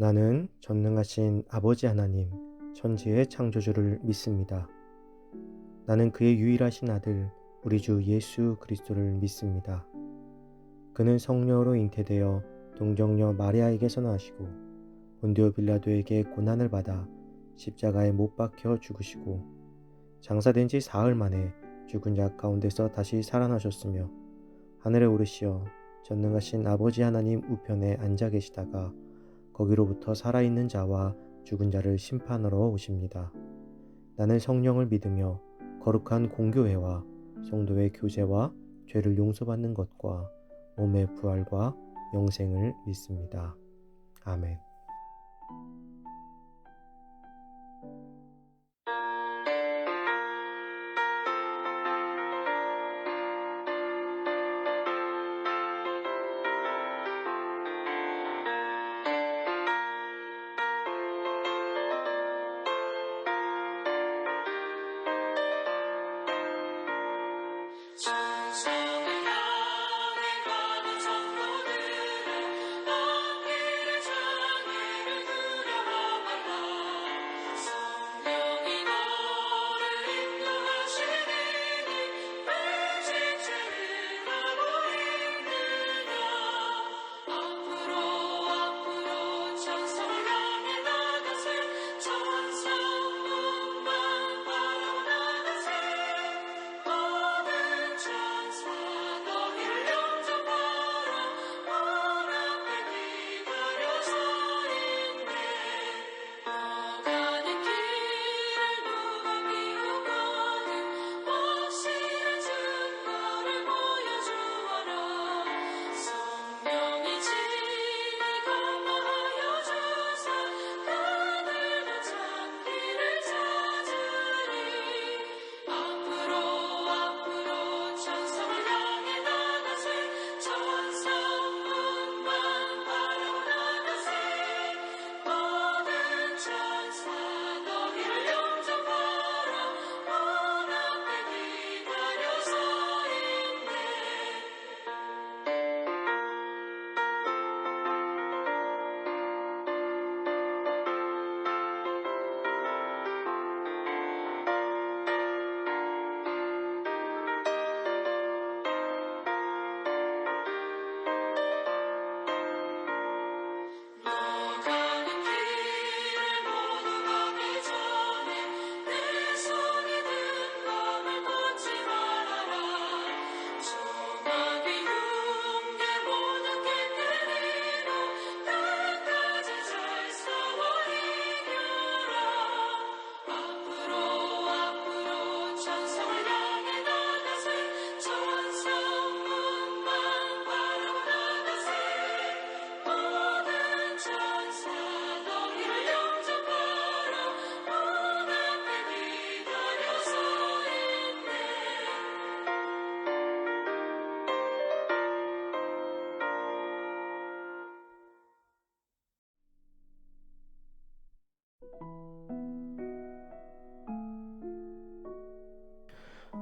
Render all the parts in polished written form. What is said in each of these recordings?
나는 전능하신 아버지 하나님, 천지의 창조주를 믿습니다. 나는 그의 유일하신 아들, 우리 주 예수 그리스도를 믿습니다. 그는 성령으로 잉태되어 동정녀 마리아에게서 나시고 본디오 빌라도에게 고난을 받아 십자가에 못 박혀 죽으시고 장사된 지 사흘 만에 죽은 자 가운데서 다시 살아나셨으며 하늘에 오르시어 전능하신 아버지 하나님 우편에 앉아 계시다가 거기로부터 살아있는 자와 죽은 자를 심판하러 오십니다. 나는 성령을 믿으며 거룩한 공교회와 성도의 교제와 죄를 용서받는 것과 몸의 부활과 영생을 믿습니다. 아멘. 찬송을 향해 가는 성도들아 안길의 장애를 두려워 말라 성령이 너를 인도하시리니 왜 지체를 하고 있느냐 앞으로 찬송을 향해 나가세 천성문만 바라보 나가세 모든 천사 너희를 영접하라 문 앞에 기다려 서 있네 너 가는 길을 누가 비우거든 확실한 증거를 보여주어라 성령이 진히 감화하여 주사 그들도 참 길을 찾으리 앞으로 찬송을 향해 나가세 천성문만 바라보 나가세 모든 천사 너희를 영접하라 문 앞에 기다려 서 있네 너 가는 길을 모두 가기 전에 내 손에 든 검을 꽂지 말아라 조각이 흉계 모두 깨뜨리고 끝까지 잘 싸워 이겨라 앞으로 찬송을 향해 나가세 천성문만 바라보 나가세 모든 천사 너희를 영접하라 문 앞에 기다려 서 있네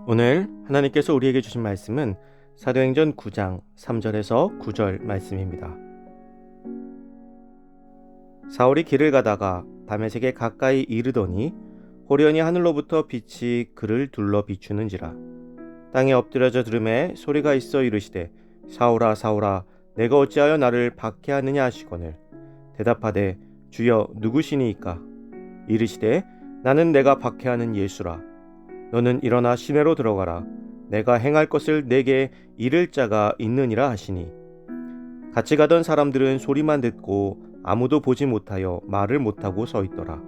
오늘 하나님께서 우리에게 주신 말씀은 사도행전 9장 3절에서 9절 말씀입니다. 사울이 길을 가다가 다메섹에 가까이 이르더니 호련히 하늘로부터 빛이 그를 둘러 비추는지라 땅에 엎드려져 들음에 소리가 있어 이르시되 사울아 사울아 내가 어찌하여 나를 박해하느냐 하시거늘 대답하되 주여 누구시니이까 이르시되 나는 내가 박해하는 예수라 너는 일어나 시내로 들어가라 내가 행할 것을 내게 이를 자가 있느니라 하시니 같이 가던 사람들은 소리만 듣고 아무도 보지 못하여 말을 못하고 서 있더라.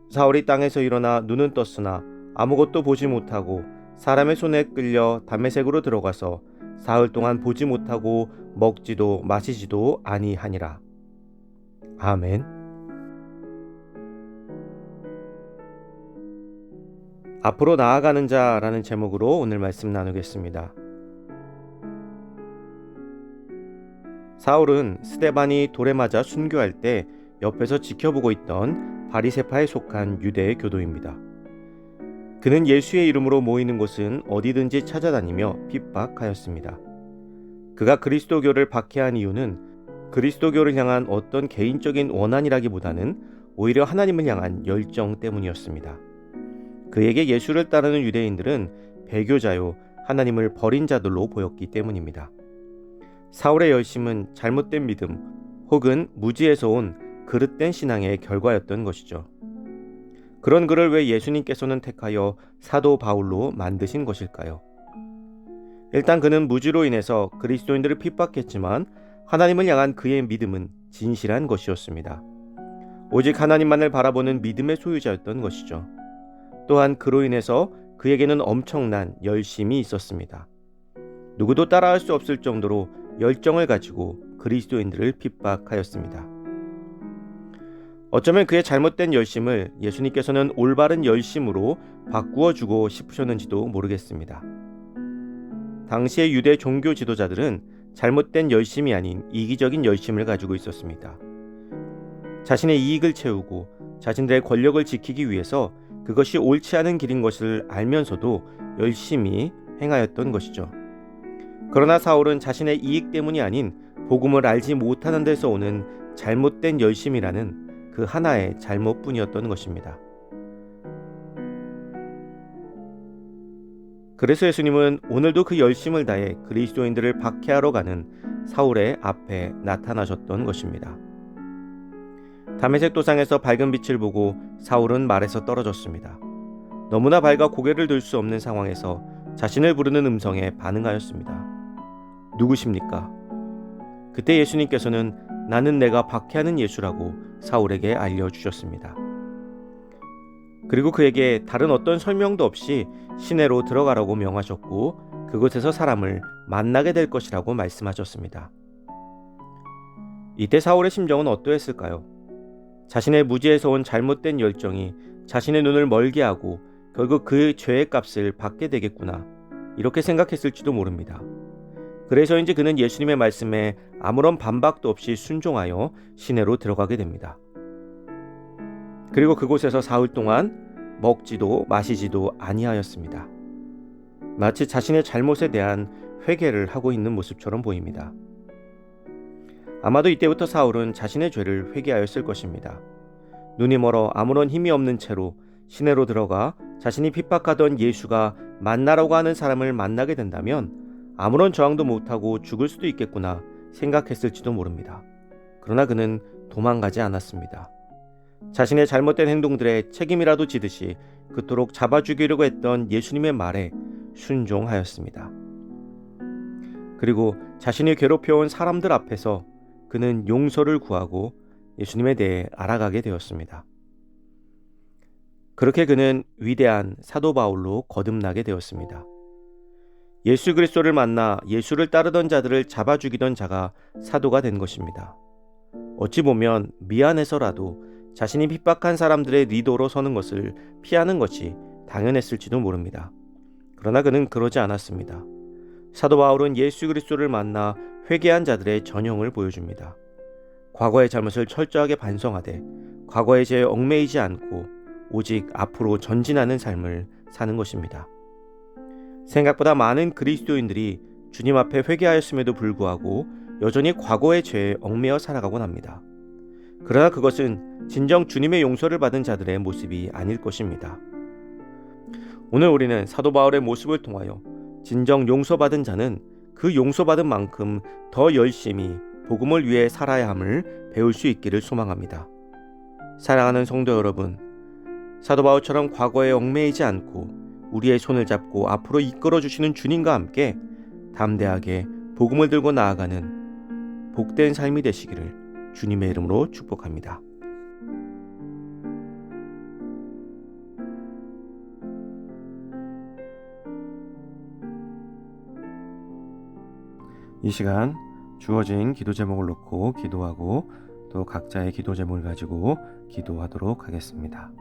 사울이 땅에서 일어나 눈은 떴으나 아무것도 보지 못하고 사람의 손에 끌려 다메섹으로 들어가서 사흘 동안 보지 못하고 먹지도 마시지도 아니하니라. 아멘. 앞으로 나아가는 자라는 제목으로 오늘 말씀 나누겠습니다. 사울은 스데반이 돌에 맞아 순교할 때 옆에서 지켜보고 있던 바리새파에 속한 유대의 교도입니다. 그는 예수의 이름으로 모이는 곳은 어디든지 찾아다니며 핍박하였습니다. 그가 그리스도교를 박해한 이유는 그리스도교를 향한 어떤 개인적인 원한이라기보다는 오히려 하나님을 향한 열정 때문이었습니다. 그에게 예수를 따르는 유대인들은 배교자요 하나님을 버린 자들로 보였기 때문입니다. 사울의 열심은 잘못된 믿음 혹은 무지에서 온 그릇된 신앙의 결과였던 것이죠. 그런 그를 왜 예수님께서는 택하여 사도 바울로 만드신 것일까요? 일단 그는 무지로 인해서 그리스도인들을 핍박했지만 하나님을 향한 그의 믿음은 진실한 것이었습니다. 오직 하나님만을 바라보는 믿음의 소유자였던 것이죠. 또한 그로 인해서 그에게는 엄청난 열심이 있었습니다. 누구도 따라할 수 없을 정도로 열정을 가지고 그리스도인들을 핍박하였습니다. 어쩌면 그의 잘못된 열심을 예수님께서는 올바른 열심으로 바꾸어 주고 싶으셨는지도 모르겠습니다. 당시의 유대 종교 지도자들은 잘못된 열심이 아닌 이기적인 열심을 가지고 있었습니다. 자신의 이익을 채우고 자신들의 권력을 지키기 위해서 그것이 옳지 않은 길인 것을 알면서도 열심히 행하였던 것이죠. 그러나 사울은 자신의 이익 때문이 아닌 복음을 알지 못하는 데서 오는 잘못된 열심이라는 그 하나의 잘못뿐이었던 것입니다. 그래서 예수님은 오늘도 그 열심을 다해 그리스도인들을 박해하러 가는 사울의 앞에 나타나셨던 것입니다. 다메섹 도상에서 밝은 빛을 보고 사울은 말에서 떨어졌습니다. 너무나 밝아 고개를 들 수 없는 상황에서 자신을 부르는 음성에 반응하였습니다. 누구십니까? 그때 예수님께서는 나는 내가 박해하는 예수라고 사울에게 알려주셨습니다. 그리고 그에게 다른 어떤 설명도 없이 시내로 들어가라고 명하셨고 그곳에서 사람을 만나게 될 것이라고 말씀하셨습니다. 이때 사울의 심정은 어떠했을까요? 자신의 무지에서 온 잘못된 열정이 자신의 눈을 멀게 하고 결국 그 죄의 값을 받게 되겠구나 이렇게 생각했을지도 모릅니다. 그래서인지 그는 예수님의 말씀에 아무런 반박도 없이 순종하여 시내로 들어가게 됩니다. 그리고 그곳에서 사흘 동안 먹지도 마시지도 아니하였습니다. 마치 자신의 잘못에 대한 회개를 하고 있는 모습처럼 보입니다. 아마도 이때부터 사울은 자신의 죄를 회개하였을 것입니다. 눈이 멀어 아무런 힘이 없는 채로 시내로 들어가 자신이 핍박하던 예수가 만나라고 하는 사람을 만나게 된다면 아무런 저항도 못하고 죽을 수도 있겠구나 생각했을지도 모릅니다. 그러나 그는 도망가지 않았습니다. 자신의 잘못된 행동들에 책임이라도 지듯이 그토록 잡아 죽이려고 했던 예수님의 말에 순종하였습니다. 그리고 자신이 괴롭혀온 사람들 앞에서 그는 용서를 구하고 예수님에 대해 알아가게 되었습니다. 그렇게 그는 위대한 사도 바울로 거듭나게 되었습니다. 예수 그리스도를 만나 예수를 따르던 자들을 잡아 죽이던 자가 사도가 된 것입니다. 어찌 보면 미안해서라도 자신이 핍박한 사람들의 리더로 서는 것을 피하는 것이 당연했을지도 모릅니다. 그러나 그는 그러지 않았습니다. 사도 바울은 예수 그리스도를 만나 회개한 자들의 전형을 보여줍니다. 과거의 잘못을 철저하게 반성하되 과거의 죄에 얽매이지 않고 오직 앞으로 전진하는 삶을 사는 것입니다. 생각보다 많은 그리스도인들이 주님 앞에 회개하였음에도 불구하고 여전히 과거의 죄에 얽매여 살아가곤 합니다. 그러나 그것은 진정 주님의 용서를 받은 자들의 모습이 아닐 것입니다. 오늘 우리는 사도 바울의 모습을 통하여 진정 용서받은 자는 그 용서받은 만큼 더 열심히 복음을 위해 살아야 함을 배울 수 있기를 소망합니다. 사랑하는 성도 여러분, 사도 바울처럼 과거에 얽매이지 않고 우리의 손을 잡고 앞으로 이끌어 주시는 주님과 함께 담대하게 복음을 들고 나아가는 복된 삶이 되시기를 주님의 이름으로 축복합니다. 이 시간 주어진 기도 제목을 놓고 기도하고 또 각자의 기도 제목을 가지고 기도하도록 하겠습니다.